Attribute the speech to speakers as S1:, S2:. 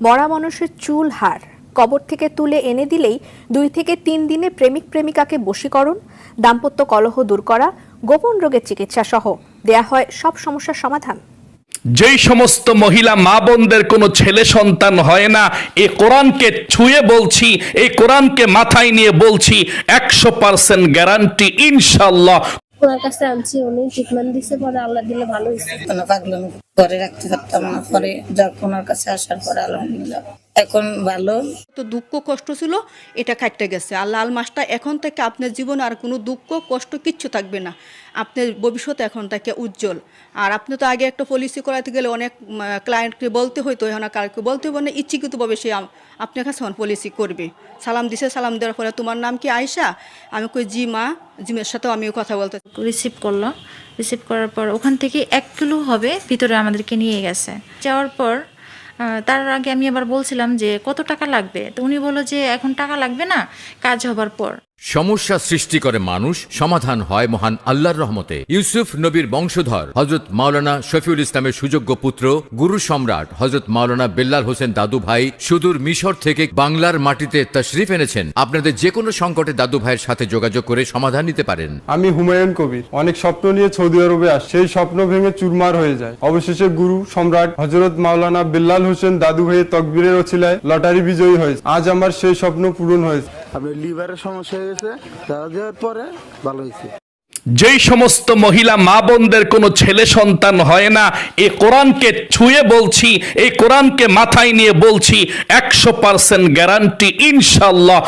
S1: মরা মানুষের চুল হাড় কবর থেকে তুলে এনে দিলেই 2 থেকে 3 দিনে প্রেমিক প্রেমিকাকে বশীকরণ, দাম্পত্য কলহ দূর করা, গোপন রোগের চিকিৎসা সহ দেয়া হয় সব সমস্যার সমাধান।
S2: যেই সমস্ত মহিলা মা বোনদের কোনো ছেলে সন্তান হয় না, এই কোরআনকে ছুঁয়ে বলছি, এই কোরআনকে মাথায় নিয়ে বলছি, 100% গ্যারান্টি ইনশাআল্লাহ।
S3: ওনার কাছে আনছি, উনি ট্রিটমেন্ট দিছে, পরে আল্লাহ দিলে ভালো হয়েছে।
S4: কোনো পাগলামি করে রাখতে পারতাম না, পরে যখন ওনার কাছে আসার পরে আলহামদুলিল্লাহ এখন ভালো।
S5: তো দুঃখ কষ্ট ছিল, এটা কাটতে গেছে। আর লাল মাসটা এখন থেকে আপনার জীবনে আর কোনো দুঃখ কষ্ট কিচ্ছু থাকবে না। আপনার ভবিষ্যৎ এখন থেকে উজ্জ্বল। আর আপনি তো আগে একটা পলিসি করাতে গেলে অনেক ক্লায়েন্টকে বলতে হইতো, এখন কারকে বলতে হবে না, ইচ্ছাকৃতভাবে সে আপনার কাছে পলিসি করবে। সালাম দিছে, সালাম দেওয়ার পরে তোমার নাম কি আয়শা? আমি কই জি মা, জিমের সাথেও আমিও কথা বলতে।
S6: রিসিভ করলো, রিসিভ করার পর ওখান থেকে 1 কিলো হবে ভিতরে আমাদেরকে নিয়ে গেছে। যাওয়ার পর তার আগে আমি আবার বলছিলাম যে কত টাকা লাগবে, তো উনি বললো যে এখন টাকা লাগবে না, কাজ হবার পর।
S7: সমস্যা সৃষ্টি করে মানুষ, সমাধান হয় মহান আল্লাহর রহমতে। ইউসুফ নবীর বংশধর হযরত মাওলানা শফিউল ইসলামের সুযোগ্য পুত্র গুরু সম্রাট হযরত মাওলানা বেল্লাল হোসেন দাদু ভাই সুদূর মিশর থেকে বাংলার মাটিতে তাশরিফ এনেছেন। আপনাদের যে কোনো সংকটে দাদু ভাইয়ের সাথে যোগাযোগ করে সমাধান নিতে পারেন।
S8: আমি হুমায়ুন কবির অনেক স্বপ্ন নিয়ে সৌদি আরবে আসি, সেই স্বপ্ন ভেঙে চুরমার হয়ে যায়। অবশেষে গুরু সম্রাট হযরত মাওলানা বেল্লাল হোসেন দাদু ভাইয়ের তকবীরের ওসিলায় লটারি বিজয়ী হয়েছে। আজ আমার সেই স্বপ্ন পূরণ হয়েছে।
S9: আপনার লিভারের সমস্যা হয়ে গেছে, দেওয়ার পরে ভালো হয়েছে।
S2: যেই সমস্ত মহিলা মা বোনদের কোনো ছেলে সন্তান হয় না, এই কোরআনকে ছুঁয়ে বলছি, এই কোরআনকে মাথায় নিয়ে বলছি, 100% গ্যারান্টি ইনশাআল্লাহ।